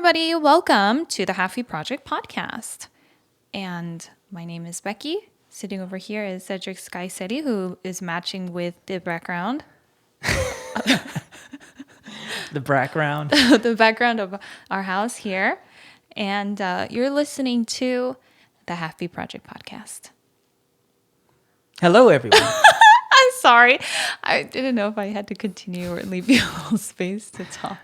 everybody. Welcome to the Halfie Project podcast. And my name is Becky. Sitting over here is Cedric Sky who is matching with the background. The background. The background of our house here. And you're listening to the Halfie Project podcast. Hello, everyone. I'm sorry. I didn't know if I had to continue or leave you a little space to talk.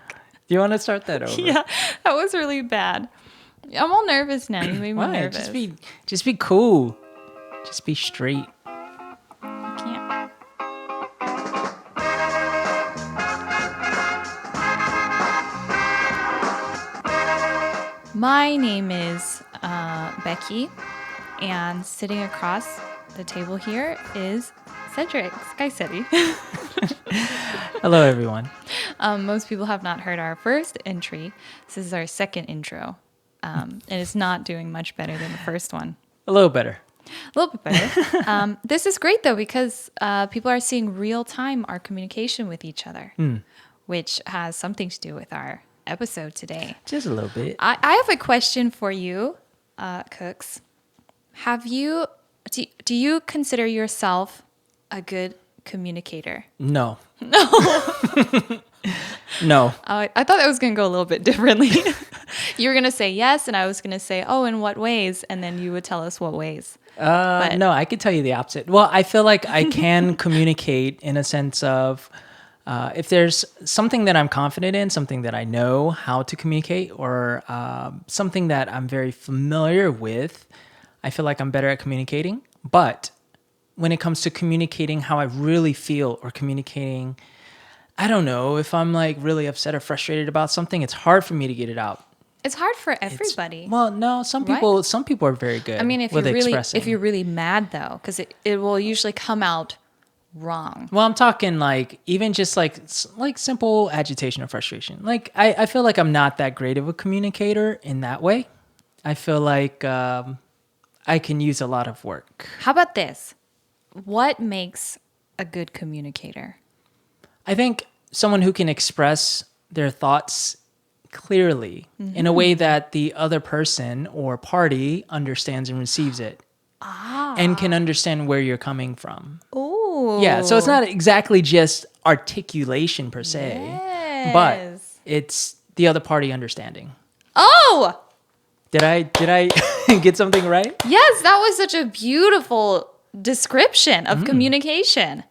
Do you want to start that over? Yeah, that was really bad. I'm all nervous now. You made me nervous. Just be cool. Just be straight. I can't. My name is Becky, and sitting across the table here is Cedric Sky. Hello, everyone. Most people have not heard our first entry. This is our second intro, and it's not doing much better than the first one. A little better. A little bit better. This is great, though, because people are seeing real time our communication with each other, which has something to do with our episode today. Just a little bit. I have a question for you, Cooks. Do you consider yourself a good communicator? No. No. No. I thought that was going to go a little bit differently. You were going to say yes, and I was going to say, oh, in what ways? And then you would tell us what ways. No, I could tell you the opposite. Well, I feel like I can communicate in a sense of if there's something that I'm confident in, something that I know how to communicate, or something that I'm very familiar with, I feel like I'm better at communicating. But when it comes to communicating how I really feel or communicating, I don't know, if I'm like really upset or frustrated about something, it's hard for me to get it out. It's hard for everybody. No, some people are very good. I mean, if you're really mad though, because it will usually come out wrong. Well, I'm talking like even just like simple agitation or frustration. Like I feel like I'm not that great of a communicator in that way. I feel like I can use a lot of work. How about this? What makes a good communicator? I think someone who can express their thoughts clearly in a way that the other person or party understands and receives it. And can understand where you're coming from. Oh. Yeah, so it's not exactly just articulation per se, but it's the other party understanding. Oh! Did I get something right? Yes, that was such a beautiful description of communication.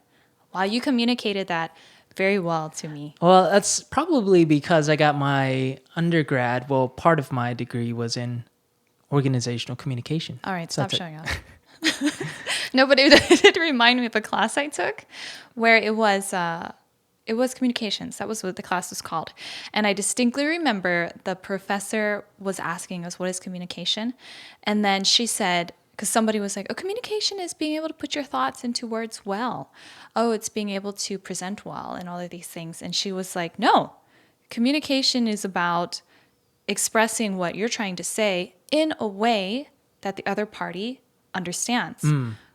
Wow, you communicated that very well to me. Well, that's probably because I got my undergrad. Well, part of my degree was in organizational communication. All right, stop showing off. No, but it did remind me of a class I took where it was communications. That was what the class was called. And I distinctly remember the professor was asking us, what is communication? And then she said, because somebody was like, oh, communication is being able to put your thoughts into words well. Oh, it's being able to present well and all of these things. And she was like, no, communication is about expressing what you're trying to say in a way that the other party understands.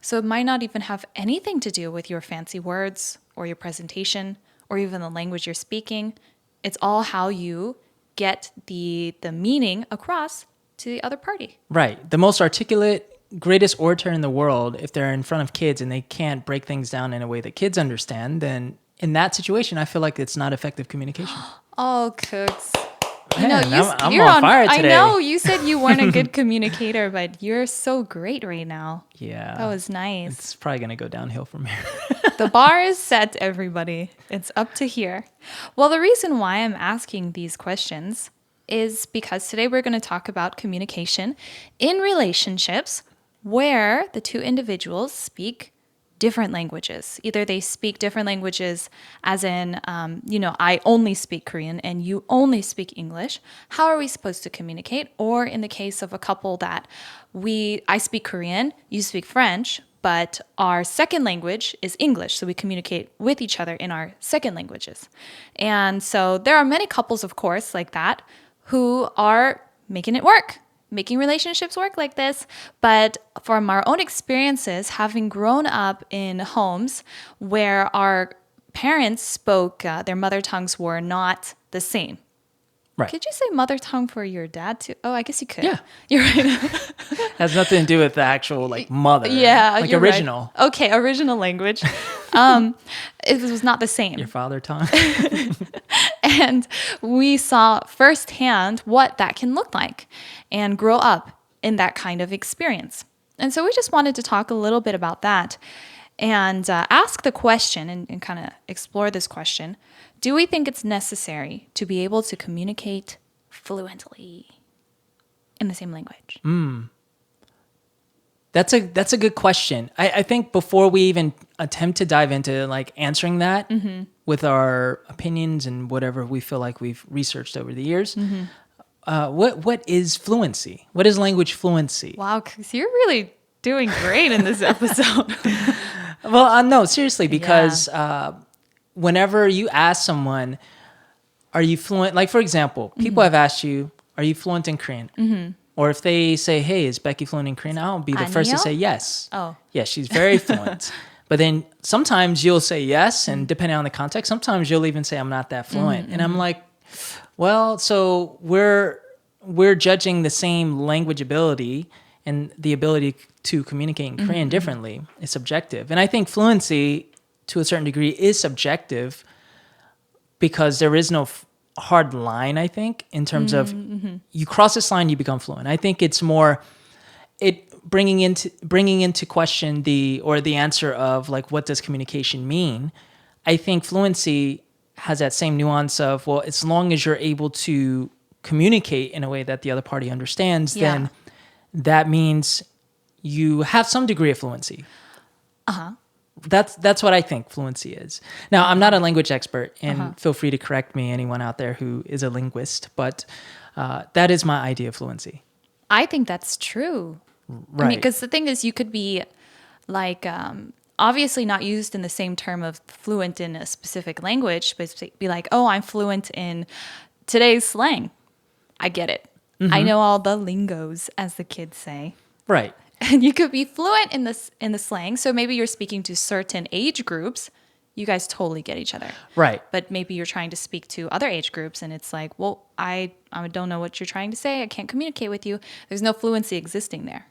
So it might not even have anything to do with your fancy words or your presentation or even the language you're speaking. It's all how you get the meaning across to the other party. Right. The most articulate, greatest orator in the world, if they're in front of kids and they can't break things down in a way that kids understand, then in that situation, I feel like it's not effective communication. Oh, Cooks. Man, I'm on fire today. I know you said you weren't a good communicator, but you're so great right now. Yeah. That was nice. It's probably going to go downhill from here. The bar is set, everybody. It's up to here. Well, the reason why I'm asking these questions is because today we're going to talk about communication in relationships where the two individuals speak different languages. Either they speak different languages as in, I only speak Korean and you only speak English. How are we supposed to communicate? Or in the case of a couple that I speak Korean, you speak French, but our second language is English. So we communicate with each other in our second languages. And so there are many couples, of course, like that who are making it work. Making relationships work like this, but from our own experiences, having grown up in homes where our parents spoke, their mother tongues were not the same. Right. Could you say mother tongue for your dad too? Oh, I guess you could. Yeah. You're right. Has nothing to do with the actual like mother. Yeah, Like you're original. right. Okay, original language. It was not the same. Your father tongue. And we saw firsthand what that can look like and grow up in that kind of experience. And so we just wanted to talk a little bit about that and ask the question and kind of explore this question. Do we think it's necessary to be able to communicate fluently in the same language? That's a good question. I think before we even attempt to dive into like answering that with our opinions and whatever we feel like we've researched over the years, what is fluency? What is language fluency? Wow, because you're really doing great in this episode. Well, no, seriously, because whenever you ask someone, are you fluent? Like, for example, people have asked you, are you fluent in Korean? Or if they say, hey, is Becky fluent in Korean? I'll be the first to 아니요? say yes. Oh. Yes, she's very fluent. But then sometimes you'll say yes, and depending on the context, sometimes you'll even say, I'm not that fluent. And I'm like, well, so we're judging the same language ability and the ability to communicate in Korean differently. It's subjective. And I think fluency, to a certain degree, is subjective because there is no hard line, I think, in terms of you cross this line, you become fluent. I think it's more bringing into question the answer of like, what does communication mean? I think fluency has that same nuance of, well, as long as you're able to communicate in a way that the other party understands, then that means you have some degree of fluency. That's what I think fluency is. Now, I'm not a language expert, and feel free to correct me, anyone out there who is a linguist, but that is my idea of fluency. I think that's true. Right. I mean, because the thing is, you could be like, obviously not used in the same term of fluent in a specific language, but be like, oh, I'm fluent in today's slang. I get it. I know all the lingos, as the kids say. Right. And you could be fluent in the slang. So maybe you're speaking to certain age groups. You guys totally get each other. Right. But maybe you're trying to speak to other age groups and it's like, well, I don't know what you're trying to say. I can't communicate with you. There's no fluency existing there.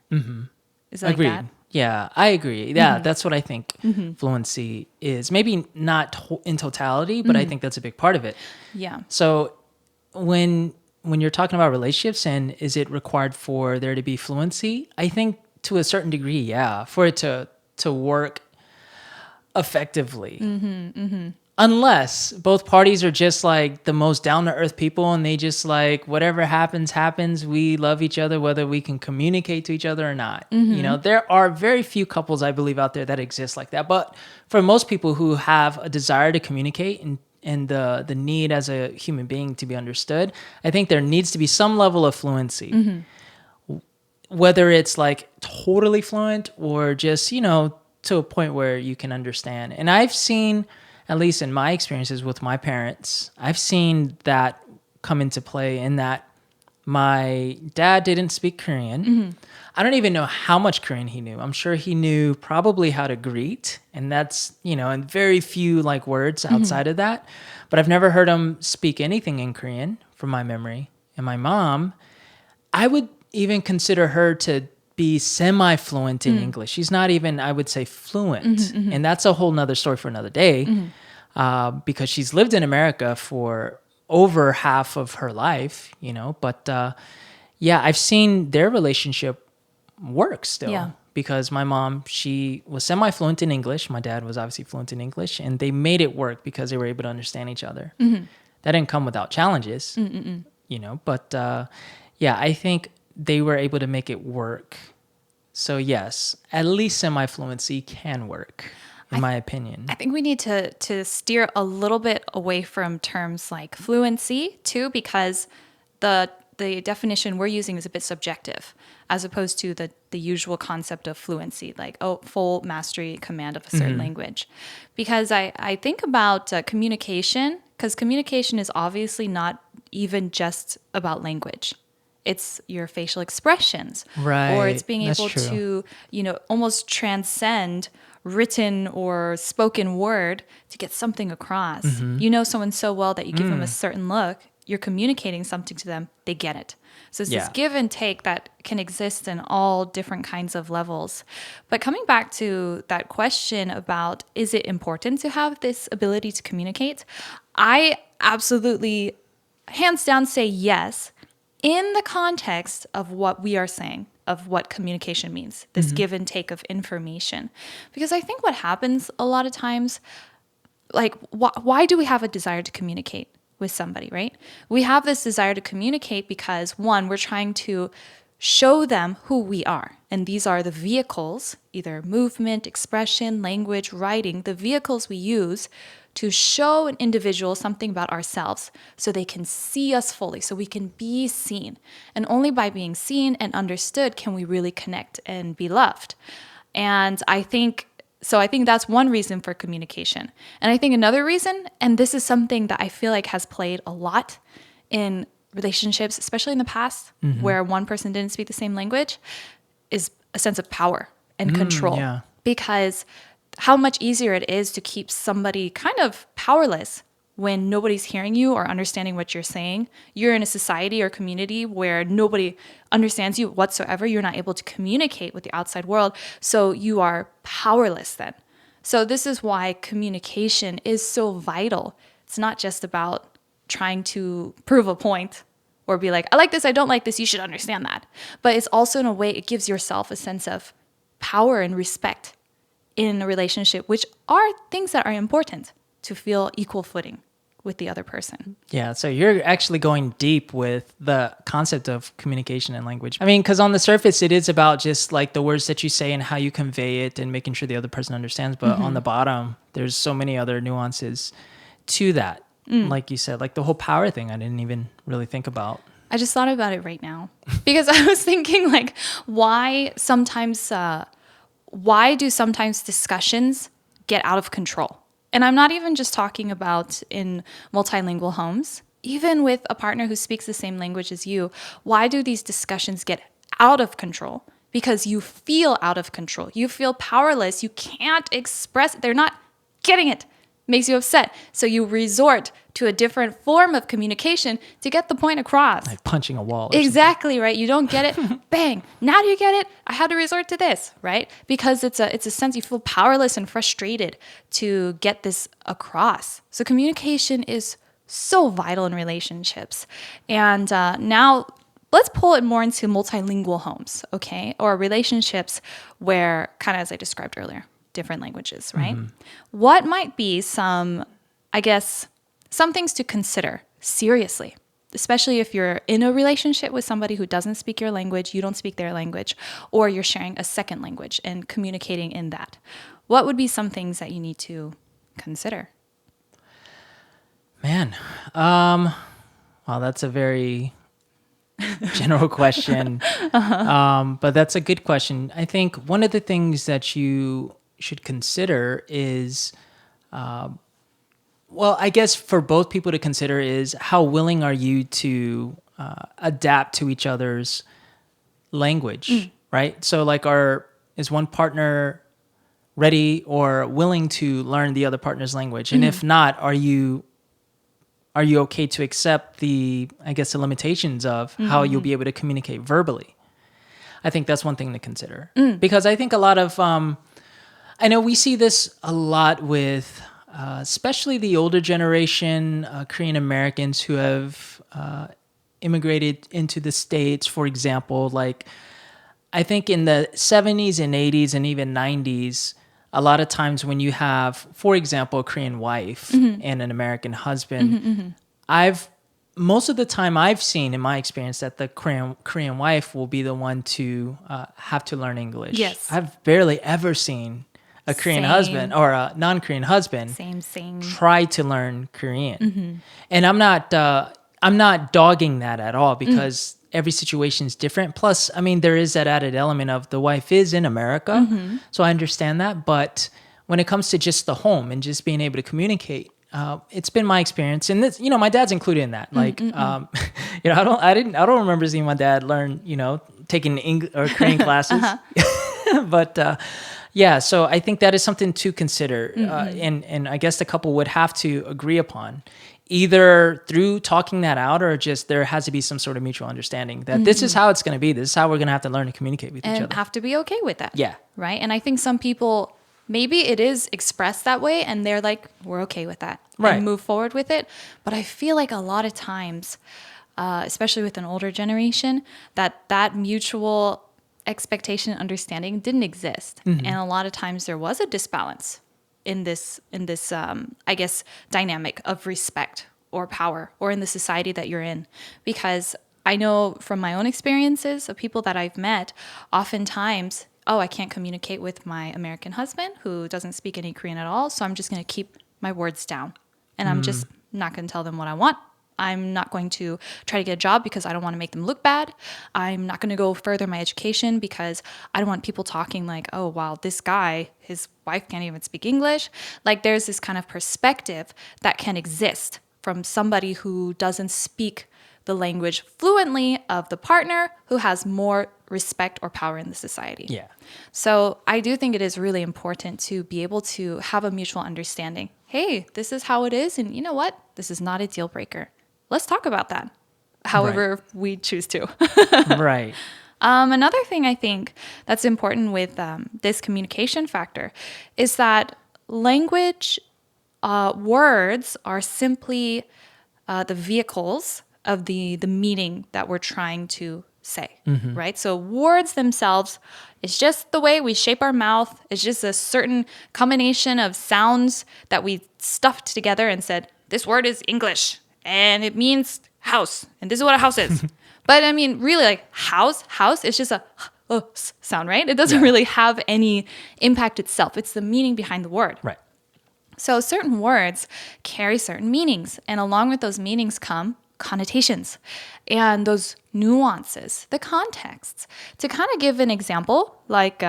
Is it Agreed. like that? Yeah, I agree. Yeah, that's what I think fluency is. Maybe not in totality, but I think that's a big part of it. Yeah. So when you're talking about relationships and is it required for there to be fluency, I think to a certain degree, yeah, for it to work effectively. Unless both parties are just like the most down-to-earth people and they just like whatever happens, we love each other whether we can communicate to each other or not. You know, there are very few couples I believe out there that exist like that. But for most people who have a desire to communicate and the need as a human being to be understood, I think there needs to be some level of fluency. Whether it's like totally fluent or just, you know, to a point where you can understand. And I've seen, at least in my experiences with my parents, I've seen that come into play in that my dad didn't speak Korean. I don't even know how much Korean he knew. I'm sure he knew probably how to greet, and that's, you know, and very few like words outside of that. But I've never heard him speak anything in Korean from my memory. And my mom, I would even consider her to be semi-fluent in English. She's not even, I would say, fluent. And that's a whole nother story for another day because she's lived in America for over half of her life, you know. But yeah, I've seen their relationship work still because my mom, she was semi-fluent in English. My dad was obviously fluent in English, and they made it work because they were able to understand each other. That didn't come without challenges, you know, but yeah, I think they were able to make it work. So yes, at least semi-fluency can work, in my opinion. I think we need to steer a little bit away from terms like fluency too, because the definition we're using is a bit subjective as opposed to the usual concept of fluency, like, oh, full mastery, command of a certain language. Because I think about communication, because communication is obviously not even just about language. It's your facial expressions, Right. Or it's being That's able true. to, you know, almost transcend written or spoken word to get something across. You know someone so well that you give them a certain look, you're communicating something to them, they get it. So it's this Yeah. give and take that can exist in all different kinds of levels. But coming back to that question about, is it important to have this ability to communicate? I absolutely, hands down, say yes, in the context of what we are saying, of what communication means, this give and take of information. Because I think what happens a lot of times, like, why do we have a desire to communicate with somebody, right? We have this desire to communicate because, one, we're trying to show them who we are. And these are the vehicles, either movement, expression, language, writing, the vehicles we use to show an individual something about ourselves so they can see us fully, so we can be seen. And only by being seen and understood can we really connect and be loved. And I think that's one reason for communication. And I think another reason, and this is something that I feel like has played a lot in relationships, especially in the past, where one person didn't speak the same language, is a sense of power and control. Yeah. Because how much easier it is to keep somebody kind of powerless when nobody's hearing you or understanding what you're saying. You're in a society or community where nobody understands you whatsoever. You're not able to communicate with the outside world. So you are powerless then. So this is why communication is so vital. It's not just about trying to prove a point or be like, I like this, I don't like this, you should understand that. But it's also, in a way, it gives yourself a sense of power and respect in a relationship, which are things that are important to feel equal footing with the other person. Yeah, so you're actually going deep with the concept of communication and language. I mean, because on the surface, it is about just like the words that you say and how you convey it and making sure the other person understands. But on the bottom, there's so many other nuances to that. Like you said, like the whole power thing, I didn't even really think about. I just thought about it right now because I was thinking, like, why do sometimes discussions get out of control? And I'm not even just talking about in multilingual homes. Even with a partner who speaks the same language as you, why do these discussions get out of control? Because you feel out of control. You feel powerless. You can't express it. They're not getting it. Makes you upset. So you resort to a different form of communication to get the point across. Like punching a wall. Or Exactly, right? You don't get it. Bang. Now do you get it? I had to resort to this, right? Because it's a sense you feel powerless and frustrated to get this across. So communication is so vital in relationships. And now let's pull it more into multilingual homes, okay? Or relationships where, kind of as I described earlier, different languages, right? What might be some things to consider seriously, especially if you're in a relationship with somebody who doesn't speak your language, you don't speak their language, or you're sharing a second language and communicating in that. What would be some things that you need to consider? Man, well, that's a very general question, but that's a good question. I think one of the things that you should consider is, I guess for both people to consider is how willing are you to adapt to each other's language, right? So like is one partner ready or willing to learn the other partner's language? And if not, are you okay to accept the limitations of how you'll be able to communicate verbally? I think that's one thing to consider. Because I think a lot of, I know we see this a lot with, especially the older generation, Korean Americans who have immigrated into the States, for example. Like, I think in the 70s and 80s and even 90s, a lot of times when you have, for example, a Korean wife and an American husband, most of the time I've seen in my experience that the Korean wife will be the one to have to learn English. Yes. I've barely ever seen a Korean husband or a non-Korean husband try to learn Korean. And I'm not dogging that at all because every situation is different. Plus, I mean, there is that added element of the wife is in America. So I understand that. But when it comes to just the home and just being able to communicate, it's been my experience. And this, my dad's included in that. Like, I don't remember seeing my dad learn, taking English or Korean classes. But, yeah, so I think that is something to consider. And I guess the couple would have to agree upon. either through talking that out or just there has to be some sort of mutual understanding that this is how it's going to be. This is how we're going to have to learn to communicate with each And other. have to be okay with that. Yeah. Right. And I think some people, maybe it is expressed that way and they're like, we're okay with that. Right. And move forward with it. But I feel like a lot of times, especially with an older generation, that mutual expectation and understanding didn't exist. And a lot of times there was a disbalance in this I guess, dynamic of respect or power or in the society that you're in. Because I know from my own experiences of people that I've met, oftentimes, oh, I can't communicate with my American husband who doesn't speak any Korean at all, so I'm just going to keep my words down. And I'm just not going to tell them what I want. I'm not going to try to get a job because I don't want to make them look bad. I'm not going to go further my education because I don't want people talking like, oh, wow, this guy, his wife can't even speak English. Like there's this kind of perspective that can exist from somebody who doesn't speak the language fluently of the partner who has more respect or power in the society. Yeah. So I do think it is really important to be able to have a mutual understanding. Hey, this is how it is. And you know what? This is not a deal breaker. Let's talk about that. However we choose to. Right. Another thing I think that's important with this communication factor is that language words are simply the vehicles of the meaning that we're trying to say, right? So words themselves, it's just the way we shape our mouth. It's just a certain combination of sounds that we stuffed together and said, this word is English and it means house. And this is what a house is. But I mean, really like house, it's just a sound, right? It doesn't really have any impact itself. It's the meaning behind the word. Right. So certain words carry certain meanings. And along with those meanings come connotations and those nuances, the contexts. To kind of give an example, like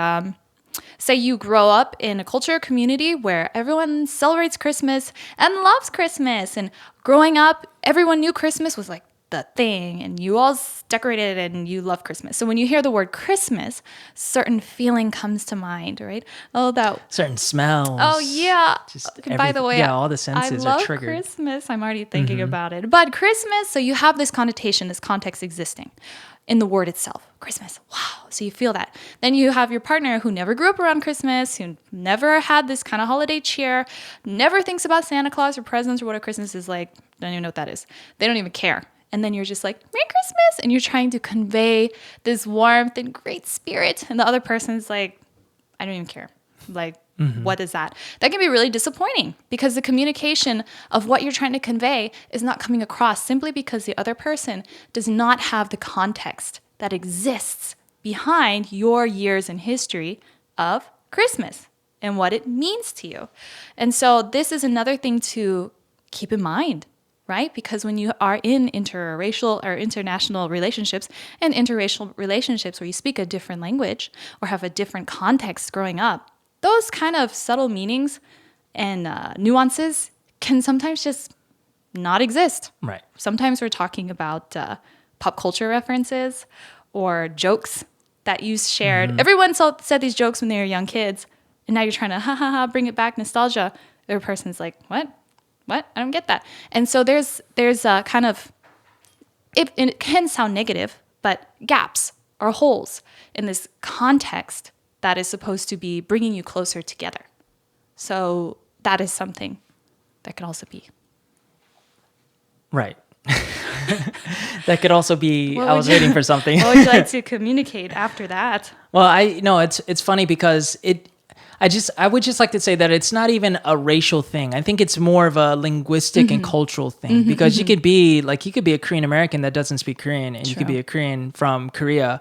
say you grow up in a culture community where everyone celebrates Christmas and loves Christmas. And growing up, everyone knew Christmas was like the thing and you all decorated and you love Christmas. So when you hear the word Christmas, certain feeling comes to mind, right? Oh, that certain smells. Oh yeah. By the way, all the senses I love are triggered. Christmas. I'm already thinking about it. But Christmas, so you have this connotation, this context existing in the word itself. Christmas. Wow. So you feel that. Then you have your partner who never grew up around Christmas, who never had this kind of holiday cheer, never thinks about Santa Claus or presents or what a Christmas is like. Don't even know what that is. They don't even care. And then you're just like, Merry Christmas. And you're trying to convey this warmth and great spirit. And the other person's like, I don't even care. Like, what is that? That can be really disappointing because the communication of what you're trying to convey is not coming across simply because the other person does not have the context that exists behind your years in history of Christmas and what it means to you. And so this is another thing to keep in mind, right? Because when you are in interracial or international relationships and interracial relationships where you speak a different language or have a different context growing up, those kind of subtle meanings and nuances can sometimes just not exist. Right. Sometimes we're talking about pop culture references or jokes that you shared. Everyone said these jokes when they were young kids, and now you're trying to bring it back, nostalgia. The other person's like, what? I don't get that. And so there's a kind of, it can sound negative, but gaps or holes in this context that is supposed to be bringing you closer together. So that is something that could also be. Right. That could also be, I was waiting for something. What would you like to communicate after that? Well, it's funny because I would just like to say that it's not even a racial thing. I think it's more of a linguistic and cultural thing because you could be a Korean American that doesn't speak Korean and you could be a Korean from Korea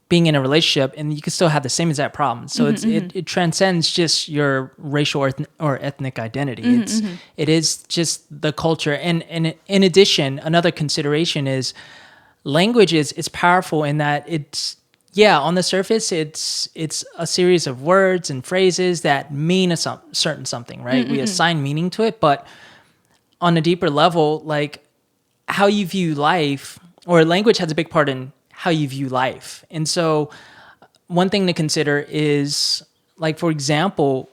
being in a relationship and you can still have the same exact problem. So it transcends just your racial or ethnic identity. It is just the culture. And in addition, another consideration is language is powerful in that it's, on the surface, it's a series of words and phrases that mean a certain something, right? We assign meaning to it, but on a deeper level, like how you view life, or language has a big part in how you view life. And so one thing to consider is, like, for example,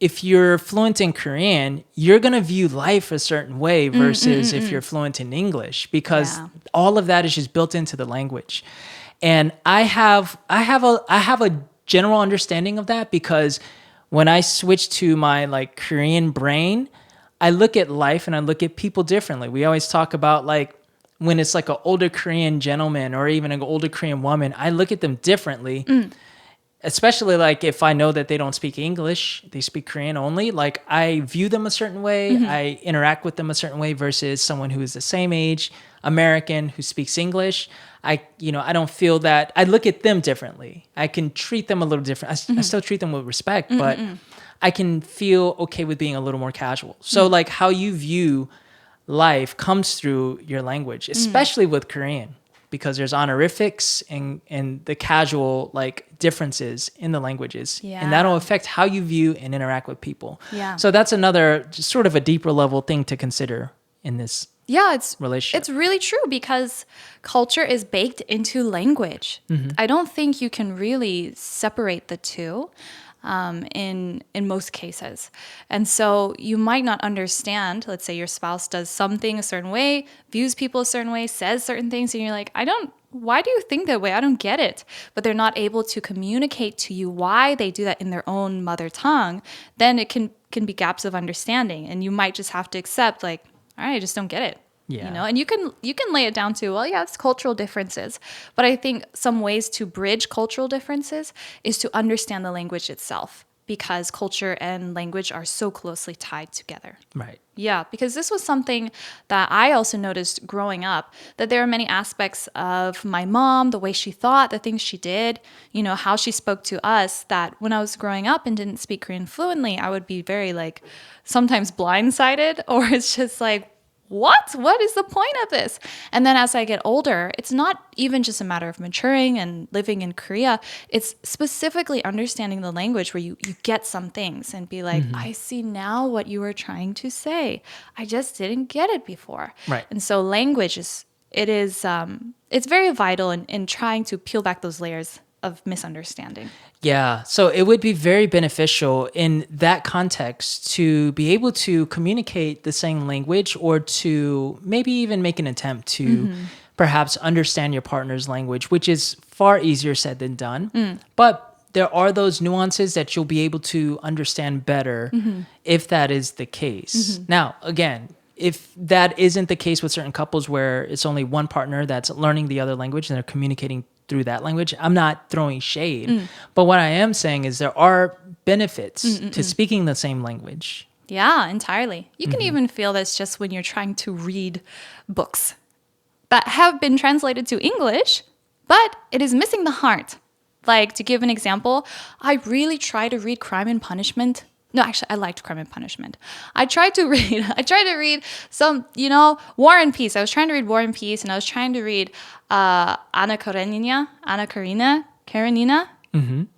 if you're fluent in Korean, you're going to view life a certain way versus if you're fluent in English, because all of that is just built into the language. And I have a general understanding of that, because when I switch to my like Korean brain, I look at life and I look at people differently. We always talk about like when it's like an older Korean gentleman or even an older Korean woman, I look at them differently. Especially like if I know that they don't speak English, they speak Korean only, like I view them a certain way, I interact with them a certain way versus someone who is the same age, American, who speaks English. I don't feel that. I look at them differently. I can treat them a little different. I still treat them with respect, but I can feel okay with being a little more casual. So like how you view life comes through your language, especially with Korean, because there's honorifics and the casual like differences in the languages. And that'll affect how you view and interact with people. So that's another just sort of a deeper level thing to consider in this relationship. It's really true, because culture is baked into language. I don't think you can really separate the two. In most cases. And so you might not understand, let's say your spouse does something a certain way, views people a certain way, says certain things, and you're like, why do you think that way? I don't get it. But they're not able to communicate to you why they do that in their own mother tongue. Then it can be gaps of understanding, and you might just have to accept like, all right, I just don't get it. And you can lay it down to, well, yeah, it's cultural differences. But I think some ways to bridge cultural differences is to understand the language itself, because culture and language are so closely tied together. Right. Yeah, because this was something that I also noticed growing up, that there are many aspects of my mom, the way she thought, the things she did, how she spoke to us, that when I was growing up and didn't speak Korean fluently, I would be very like sometimes blindsided, or it's just like, what is the point of this? And then as I get older, it's not even just a matter of maturing and living in Korea. It's specifically understanding the language where you get some things and be like, I see now what you were trying to say. I just didn't get it before. Right. And so language it's very vital in trying to peel back those layers of misunderstanding. Yeah, so it would be very beneficial in that context to be able to communicate the same language, or to maybe even make an attempt to perhaps understand your partner's language, which is far easier said than done. But there are those nuances that you'll be able to understand better if that is the case. Now, again, if that isn't the case with certain couples where it's only one partner that's learning the other language and they're communicating through that language, I'm not throwing shade. But what I am saying is there are benefits to speaking the same language. Yeah, entirely. You can even feel this just when you're trying to read books that have been translated to English, but it is missing the heart. Like, to give an example, I really try to read Crime and Punishment. No, actually, I liked Crime and Punishment. I tried to read some, War and Peace. I was trying to read War and Peace, and I was trying to read Anna Karenina.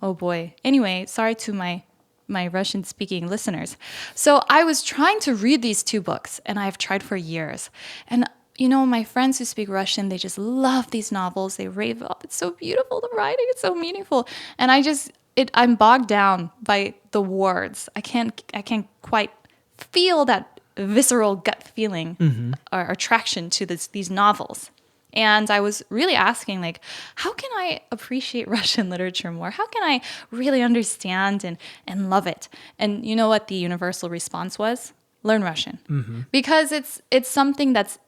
Oh boy. Anyway, sorry to my Russian-speaking listeners. So I was trying to read these two books, and I've tried for years. And my friends who speak Russian, they just love these novels. They rave, oh, it's so beautiful, the writing, it's so meaningful. And I'm bogged down by the words. I can't quite feel that visceral gut feeling or attraction to these novels. And I was really asking, like, how can I appreciate Russian literature more? How can I really understand and love it? And you know what the universal response was? Learn Russian. Because it's something that's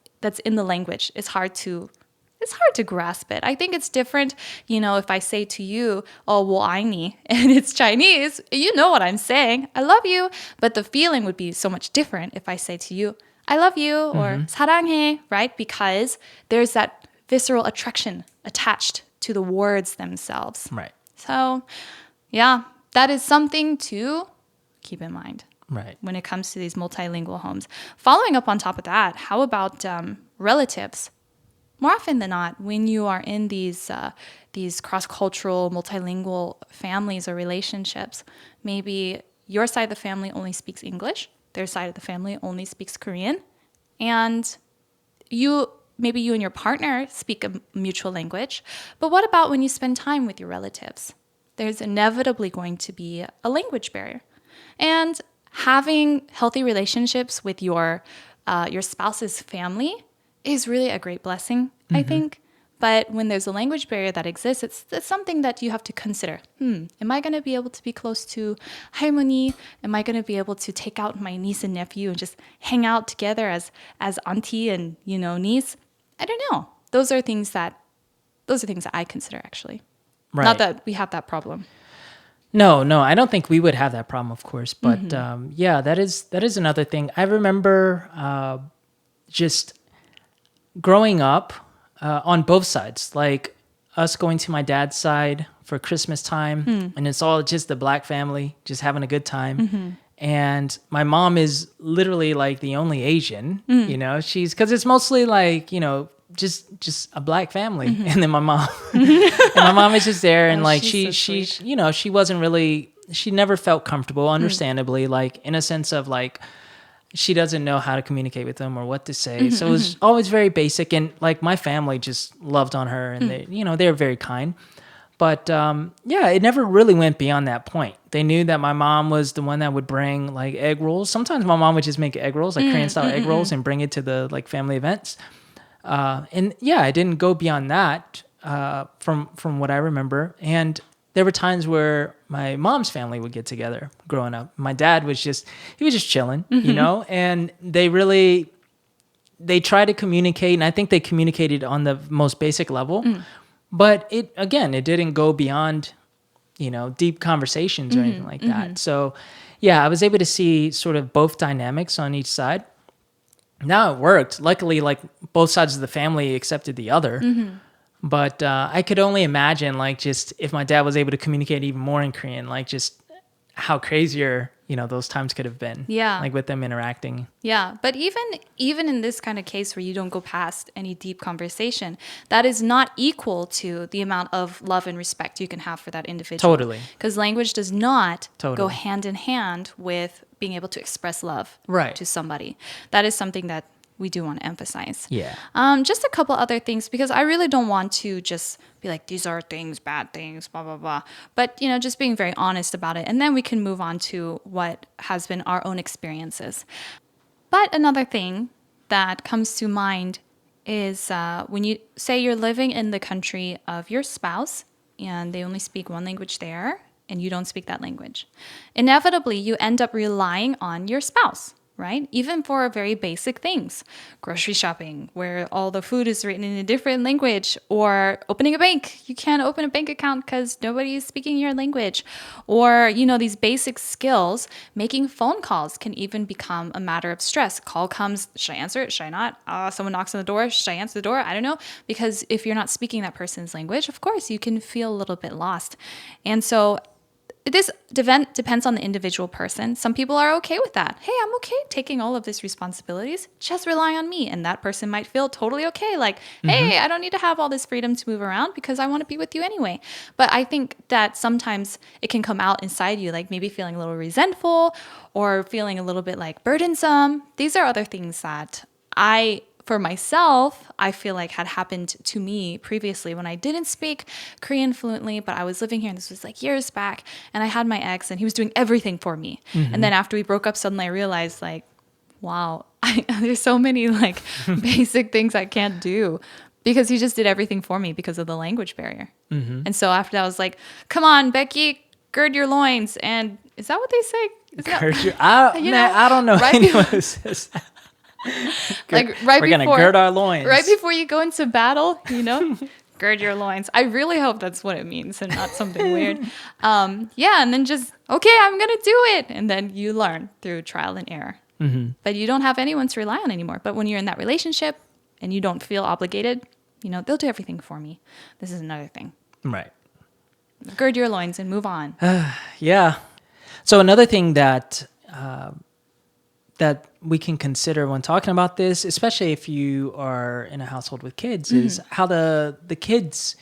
in the language. It's hard to grasp it. I think it's different, if I say to you, oh, 我爱你, and it's Chinese, you know what I'm saying. I love you. But the feeling would be so much different if I say to you, I love you, or 사랑해, right? Because there's that visceral attraction attached to the words themselves. Right. So, yeah, that is something to keep in mind. Right. When it comes to these multilingual homes. Following up on top of that, how about relatives? More often than not, when you are in these cross-cultural, multilingual families or relationships, maybe your side of the family only speaks English, their side of the family only speaks Korean, and maybe you and your partner speak a mutual language. But what about when you spend time with your relatives? There's inevitably going to be a language barrier. And having healthy relationships with your spouse's family is really a great blessing, I think. But when there's a language barrier that exists, it's something that you have to consider. Am I going to be able to be close to 할머니? Am I going to be able to take out my niece and nephew and just hang out together as auntie and, niece? I don't know. Those are things that I consider, actually. Right. Not that we have that problem. No, I don't think we would have that problem, of course. But yeah, that is another thing. I remember just growing up on both sides, like us going to my dad's side for Christmas time, and it's all just the black family, just having a good time. And my mom is literally like the only Asian, because it's mostly like, just a black family. And then my mom, and my mom is just there. And like, she wasn't really, she never felt comfortable, understandably, like in a sense of like, she doesn't know how to communicate with them or what to say. So it was always very basic. And like my family just loved on her and they're very kind. But yeah, it never really went beyond that point. They knew that my mom was the one that would bring like egg rolls. Sometimes my mom would just make egg rolls, like Korean style egg rolls, and bring it to the like family events. And yeah, I didn't go beyond that from what I remember. And there were times where my mom's family would get together growing up. My dad was just chilling, and they tried to communicate, and I think they communicated on the most basic level. But it didn't go beyond, deep conversations or anything like that. So yeah, I was able to see sort of both dynamics on each side. Now it worked. Luckily, like both sides of the family accepted the other. But I could only imagine, like, just if my dad was able to communicate even more in Korean, like, just how crazier, those times could have been. Yeah. Like, with them interacting. Yeah. But even in this kind of case where you don't go past any deep conversation, that is not equal to the amount of love and respect you can have for that individual. Totally. Because language does not go hand in hand with being able to express love to somebody. That is something that we do want to emphasize. Yeah. Just a couple other things, because I really don't want to just be like, these are things, bad things, blah, blah, blah. But, just being very honest about it. And then we can move on to what has been our own experiences. But another thing that comes to mind is when you say you're living in the country of your spouse and they only speak one language there and you don't speak that language. Inevitably, you end up relying on your spouse, right? Even for very basic things, grocery shopping, where all the food is written in a different language, or opening a bank. You can't open a bank account because nobody is speaking your language. Or, these basic skills, making phone calls can even become a matter of stress. Call comes, should I answer it? Should I not? Someone knocks on the door. Should I answer the door? I don't know. Because if you're not speaking that person's language, of course, you can feel a little bit lost. And so this depends on the individual person. Some people are okay with that. Hey, I'm okay taking all of these responsibilities. Just rely on me. And that person might feel totally okay. Like, hey, I don't need to have all this freedom to move around because I want to be with you anyway. But I think that sometimes it can come out inside you, like maybe feeling a little resentful or feeling a little bit like burdensome. These are other things that for myself, I feel like had happened to me previously when I didn't speak Korean fluently, but I was living here, and this was like years back, and I had my ex and he was doing everything for me. And then after we broke up, suddenly I realized like, wow, there's so many like basic things I can't do because he just did everything for me because of the language barrier. And so after that I was like, come on, Becky, gird your loins. And is that what they say? I don't know anyone who says that. Like we're gonna gird our loins right before you go into battle, gird your loins. I really hope that's what it means and not something weird. Yeah, and then just okay, I'm gonna do it, and then you learn through trial and error. But you don't have anyone to rely on anymore. But when you're in that relationship and you don't feel obligated, they'll do everything for me. This is another thing. Right. Gird your loins and move on. Yeah. So another thing that we can consider when talking about this, especially if you are in a household with kids, is how the kids,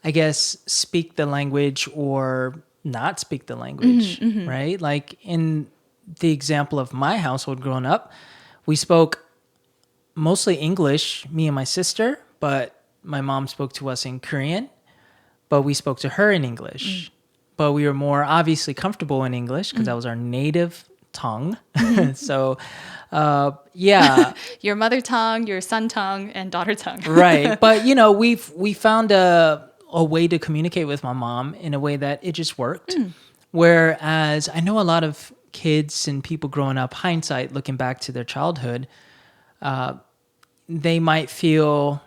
I guess, speak the language or not speak the language, right? Like in the example of my household growing up, we spoke mostly English, me and my sister, but my mom spoke to us in Korean, but we spoke to her in English. But we were more obviously comfortable in English because that was our native tongue. So, yeah, Your mother tongue, your son tongue, and daughter tongue. right. But we found a way to communicate with my mom in a way that it just worked. Whereas I know a lot of kids and people growing up, hindsight, looking back to their childhood, they might feel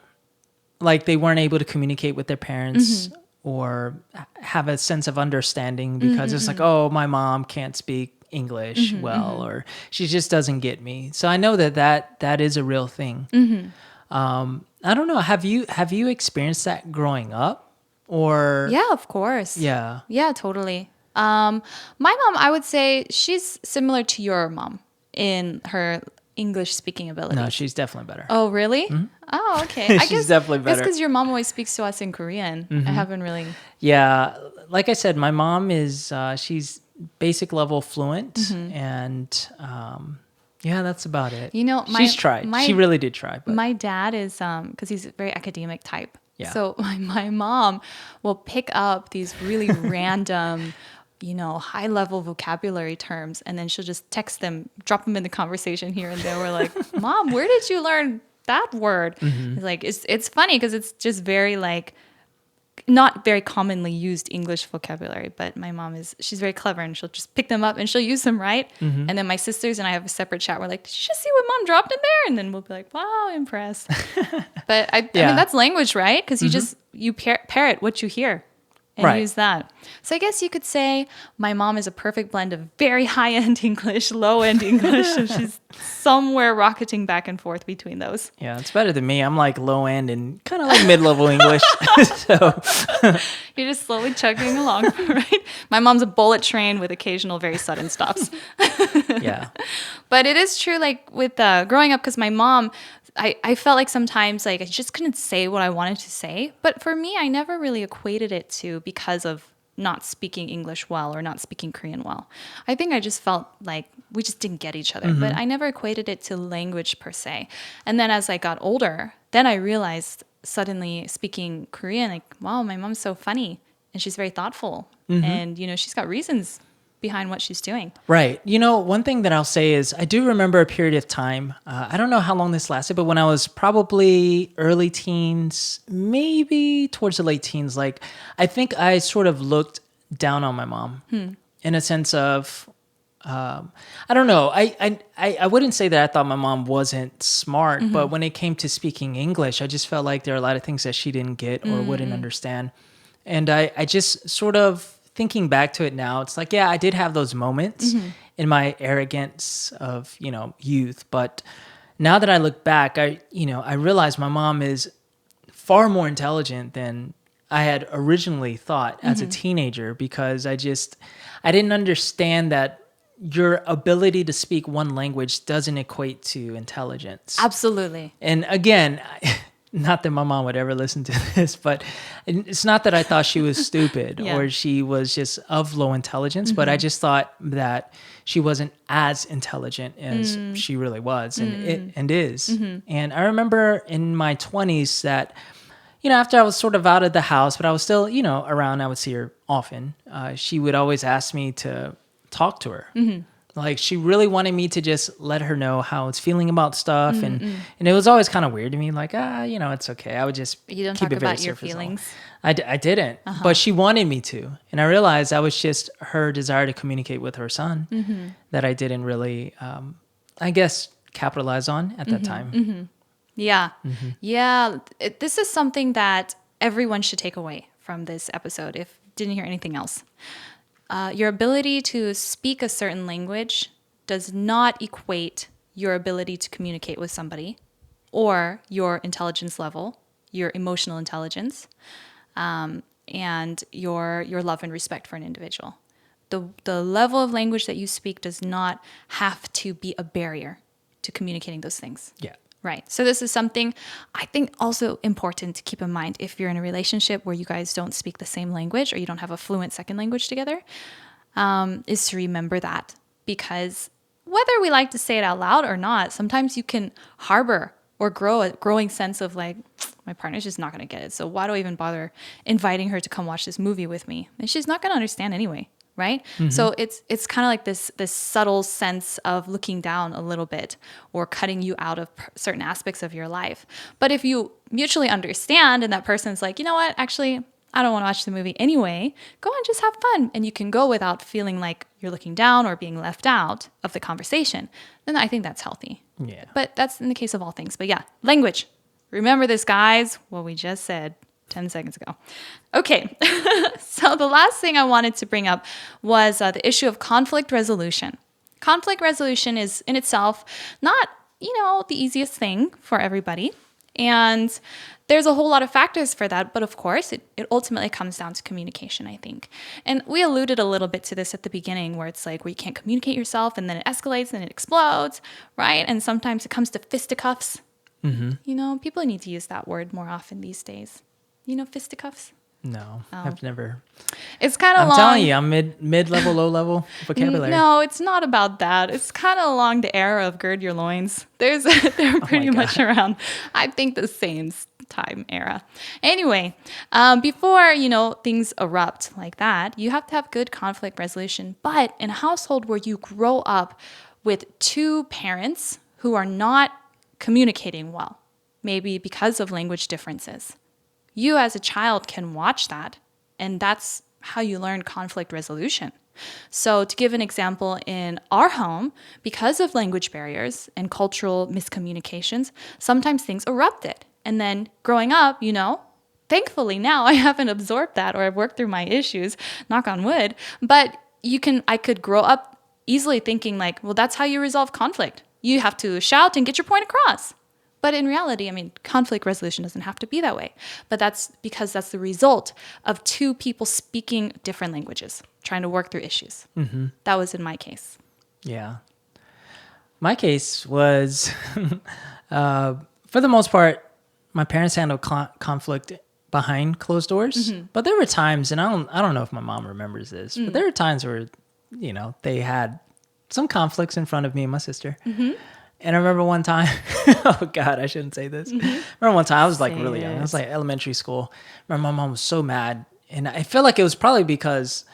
like they weren't able to communicate with their parents or have a sense of understanding because it's like, oh, my mom can't speak English well, or she just doesn't get me. So I know that is a real thing. I don't know. Have you experienced that growing up, or? Yeah, of course. Yeah. Yeah, totally. My mom, I would say she's similar to your mom in her English speaking abilities. No, she's definitely better. Oh, really? Oh, okay. She's definitely That's better. because your mom always speaks to us in Korean. I haven't really. Yeah, like I said, my mom is she's basic level fluent, and yeah, that's about it. She's tried. She really did try. But My dad is because he's a very academic type. Yeah. So my mom will pick up these really random, high level vocabulary terms, and then she'll just text them, drop them in the conversation here and there. We're like, Mom, where did you learn that word? It's like it's funny because it's just very like not very commonly used English vocabulary, but my mom she's very clever and she'll just pick them up and she'll use them, right? And then my sisters and I have a separate chat. We're like, did you just see what mom dropped in there? And then we'll be like, wow, impressed. But I mean, that's language, right? Because you parrot what you hear and use that. So I guess you could say my mom is a perfect blend of very high-end English, low-end English. So she's somewhere rocketing back and forth between those. yeah, it's better than me. I'm like low end and kind of like mid level English. So You're just slowly chugging along, right? My mom's a bullet train with occasional very sudden stops. yeah, But it is true, like with growing up, because my mom, I felt like sometimes like I just couldn't say what I wanted to say. But for me, I never really equated it to because of not speaking English well or not speaking Korean well. I think I just felt like we just didn't get each other. But I never equated it to language per se. And then as I got older, then I realized suddenly speaking Korean, like, wow, my mom's so funny and she's very thoughtful. And, she's got reasons behind what she's doing. right. One thing that I'll say is I do remember a period of time. I don't know how long this lasted, but when I was probably early teens, maybe towards the late teens, like I think I sort of looked down on my mom in a sense of, I don't know. I wouldn't say that I thought my mom wasn't smart, but when it came to speaking English, I just felt like there are a lot of things that she didn't get or wouldn't understand. And I just sort of thinking back to it now, it's like, yeah, I did have those moments in my arrogance of, youth. But now that I look back, I realize my mom is far more intelligent than I had originally thought as a teenager, because I didn't understand that your ability to speak one language doesn't equate to intelligence. Absolutely. And again, not that my mom would ever listen to this, but it's not that I thought she was stupid or she was just of low intelligence, but I just thought that she wasn't as intelligent as she really was and is. And I remember in my 20s that, after I was sort of out of the house, but I was still, around, I would see her often. She would always ask me to talk to her. Like she really wanted me to just let her know how it's feeling about stuff. And it was always kind of weird to me. Like, it's okay. I would just You don't keep talk it very about your surface feelings. I didn't, but she wanted me to. And I realized that was just her desire to communicate with her son that I didn't really, I guess, capitalize on at that time. Yeah. Yeah. This is something that everyone should take away from this episode if didn't hear anything else. Your ability to speak a certain language does not equate your ability to communicate with somebody or your intelligence level, your emotional intelligence, and your love and respect for an individual. The level of language that you speak does not have to be a barrier to communicating those things. Yeah. Right. So this is something I think also important to keep in mind if you're in a relationship where you guys don't speak the same language or you don't have a fluent second language together, is to remember that. Because whether we like to say it out loud or not, sometimes you can harbor or grow a growing sense of like, my partner's just not going to get it. So why do I even bother inviting her to come watch this movie with me? And she's not going to understand anyway. right? So it's kind of like this subtle sense of looking down a little bit or cutting you out of certain aspects of your life. But if you mutually understand and that person's like, you know what, actually, I don't want to watch the movie anyway, go and just have fun. And you can go without feeling like you're looking down or being left out of the conversation. Then I think that's healthy. Yeah. But that's in the case of all things. But yeah, language. Remember this, guys, what we just said 10 seconds ago. Okay. So the last thing I wanted to bring up was the issue of conflict resolution. Conflict resolution is in itself not, the easiest thing for everybody. And there's a whole lot of factors for that. But of course, it ultimately comes down to communication, I think. And we alluded a little bit to this at the beginning where it's like where you can't communicate yourself and then it escalates and it explodes, right? And sometimes it comes to fisticuffs. People need to use that word more often these days. Fisticuffs? No, I've never. It's kind of long. I'm telling you, I'm mid-level, low-level vocabulary. No, it's not about that. It's kind of along the era of gird your loins. They're pretty much around, I think, the same time era. Anyway, before, things erupt like that, you have to have good conflict resolution. But in a household where you grow up with two parents who are not communicating well, maybe because of language differences, you as a child can watch that, and that's how you learn conflict resolution. So to give an example, in our home, because of language barriers and cultural miscommunications, sometimes things erupted. And then growing up, thankfully now I haven't absorbed that or I've worked through my issues, knock on wood. But I could grow up easily thinking like, well, that's how you resolve conflict. You have to shout and get your point across. But in reality, conflict resolution doesn't have to be that way. But that's because that's the result of two people speaking different languages, trying to work through issues. That was in my case. Yeah. My case was, for the most part, my parents handled conflict behind closed doors. But there were times, and I don't know if my mom remembers this, but there were times where, they had some conflicts in front of me and my sister. And I remember one time, oh God, I shouldn't say this. Remember one time, I was like really young. I was like elementary school. Remember my mom was so mad. And I feel like it was probably because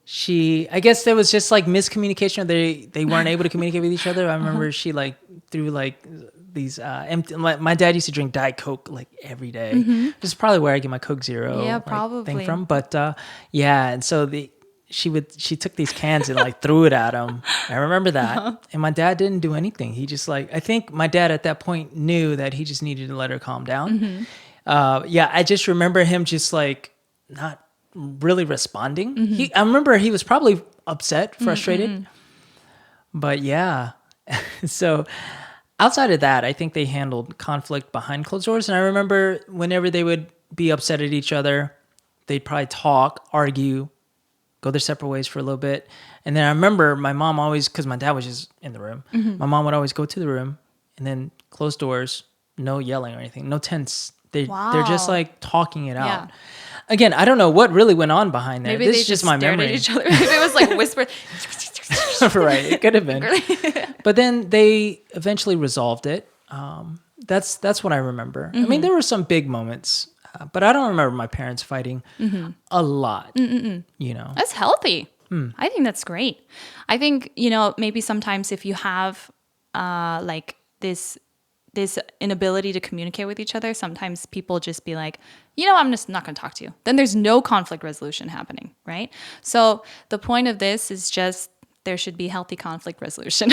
I guess there was just like miscommunication. Or they weren't able to communicate with each other. I remember she like threw like these empty, my dad used to drink Diet Coke like every day. This is probably where I get my Coke Zero thing from. But yeah, and so she took these cans and like threw it at him. I remember that. And my dad didn't do anything. He just I think my dad at that point knew that he just needed to let her calm down. Yeah, I just remember him just like not really responding. I remember he was probably upset, frustrated. But yeah, so outside of that, I think they handled conflict behind closed doors. And I remember whenever they would be upset at each other, they'd probably talk, argue, go their separate ways for a little bit. And then I remember my mom always, because my dad was just in the room, my mom would always go to the room and then close doors, no yelling or anything, no tense. They're just like talking it out. Again, I don't know what really went on behind there. Maybe this they is just my stared memory. at each other. Maybe it was like whispered. Right, it could have been. But then they eventually resolved it. That's what I remember. I mean, there were some big moments. But I don't remember my parents fighting a lot, That's healthy. I think that's great. I think, maybe sometimes if you have like this inability to communicate with each other, sometimes people just be like, I'm just not going to talk to you. Then there's no conflict resolution happening, right? So the point of this is just there should be healthy conflict resolution.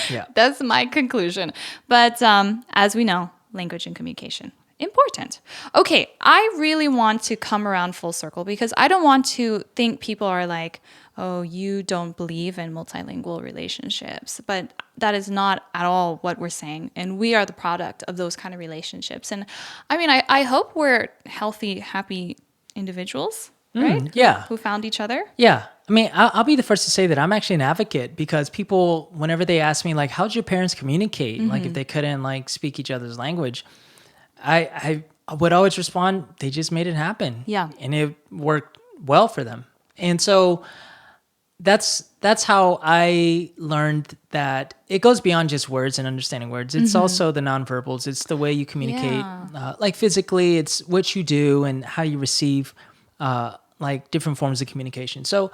Yeah. That's my conclusion. But as we know, language and communication. Important. Okay, I really want to come around full circle because I don't want to think people are like, oh, you don't believe in multilingual relationships. But that is not at all what we're saying. And we are the product of those kind of relationships. And I hope we're healthy, happy individuals, right? Yeah. Who found each other. Yeah. I'll be the first to say that I'm actually an advocate because people, whenever they ask me, like, how'd your parents communicate? Like, if they couldn't, like, speak each other's language, I would always respond, they just made it happen. Yeah. And it worked well for them. And so that's how I learned that it goes beyond just words and understanding words. It's also the nonverbals. It's the way you communicate. Like physically, it's what you do and how you receive like different forms of communication. So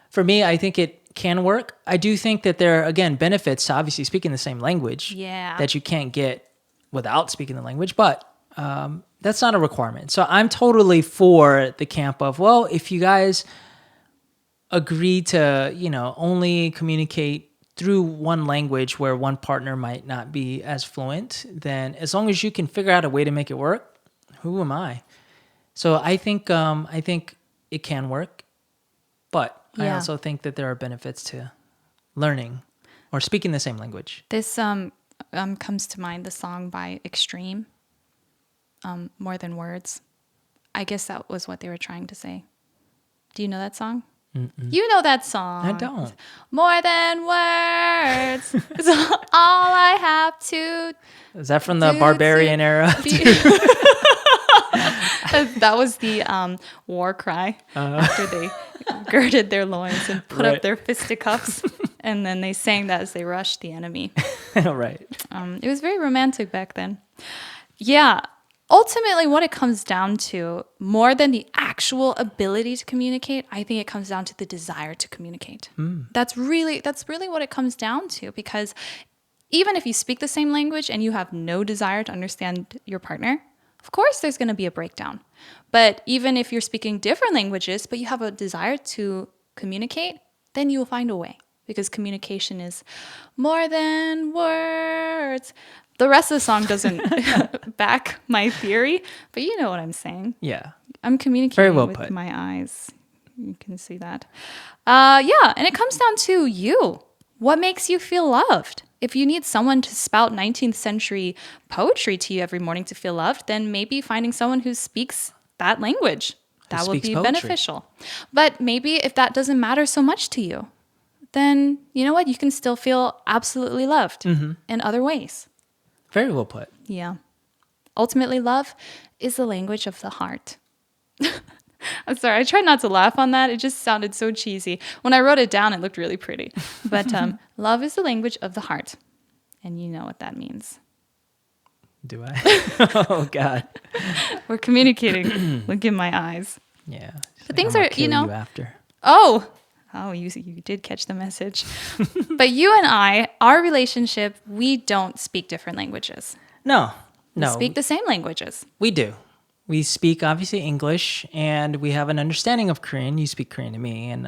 for me, I think it can work. I do think that there are, again, benefits to obviously speaking the same language that you can't get without speaking the language, but that's not a requirement. So I'm totally for the camp of, well, if you guys agree to, only communicate through one language where one partner might not be as fluent, then as long as you can figure out a way to make it work, who am I? So I think it can work, but I also think that there are benefits to learning or speaking the same language. This comes to mind, the song by Extreme, More Than Words. I guess that was what they were trying to say. Do you know that song? Mm-mm. You know that song. I don't. More than words is all I have to. Is that from the barbarian era? That was the war cry after they girded their loins and put up their fisticuffs, and then they sang that as they rushed the enemy. Right. It was very romantic back then. Yeah. Ultimately, what it comes down to, more than the actual ability to communicate, I think it comes down to the desire to communicate. That's really what it comes down to, because even if you speak the same language and you have no desire to understand your partner, of course there's going to be a breakdown. But even if you're speaking different languages, but you have a desire to communicate, then you will find a way, because communication is more than words. The rest of the song doesn't back my theory, but you know what I'm saying. Yeah. I'm communicating Very well with put. my eyes. You can see that. Yeah, and it comes down to you. What makes you feel loved? If you need someone to spout 19th century poetry to you every morning to feel loved, then maybe finding someone who speaks that language. That would be beneficial. But maybe if that doesn't matter so much to you, then you know what? You can still feel absolutely loved in other ways. Very well put. Yeah. Ultimately, love is the language of the heart. I'm sorry, I tried not to laugh on that. It just sounded so cheesy. When I wrote it down, it looked really pretty. But love is the language of the heart. And you know what that means. Do I? Oh, God. We're communicating. Look in my eyes. Yeah. But things are, you after. Oh, you did catch the message. But you and I, our relationship, we don't speak different languages. No. We speak the same languages. We do. We speak, obviously, English, and we have an understanding of Korean. You speak Korean to me, and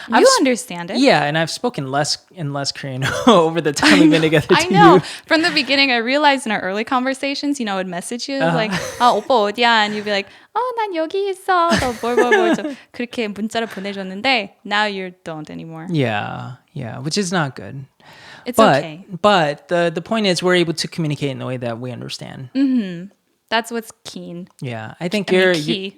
You understand it. Yeah, and I've spoken less and less Korean over the time we've been together. I know. From the beginning, I realized in our early conversations, I would message you like, 오빠 어디야? And you'd be like, 난 여기 있어. 뭘. 그렇게 문자를 보내줬는데 now you don't anymore. Yeah, which is not good. It's okay. But the point is we're able to communicate in the way that we understand. Mm-hmm. That's what's keen. Yeah, I think key.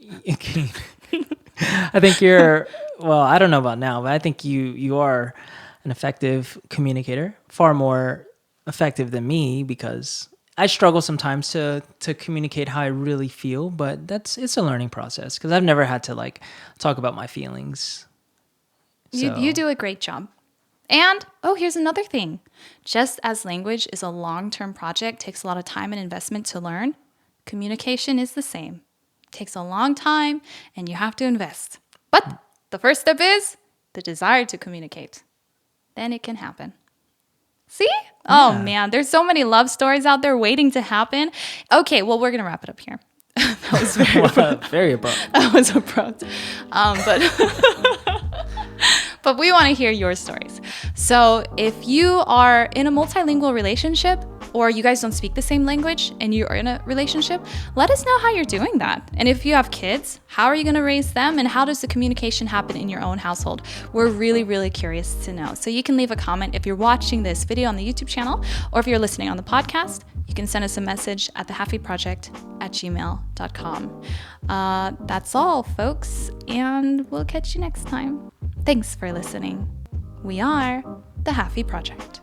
I think you're, well, I don't know about now, but I think you are an effective communicator, far more effective than me, because I struggle sometimes to communicate how I really feel, but it's a learning process, because I've never had to talk about my feelings. So. You do a great job. And, here's another thing. Just as language is a long-term project, takes a lot of time and investment to learn, communication is the same. Takes a long time and you have to invest. But the first step is the desire to communicate. Then it can happen. See? Yeah. Oh man, there's so many love stories out there waiting to happen. Okay, well, we're going to wrap it up here. That was very abrupt. Very abrupt. That was abrupt. But we want to hear your stories. So if you are in a multilingual relationship, or you guys don't speak the same language and you're in a relationship, let us know how you're doing that. And if you have kids, how are you going to raise them? And how does the communication happen in your own household? We're really, really curious to know. So you can leave a comment if you're watching this video on the YouTube channel, or if you're listening on the podcast, you can send us a message at thehalfieproject@gmail.com. That's all, folks, and we'll catch you next time. Thanks for listening. We are the Halfie Project.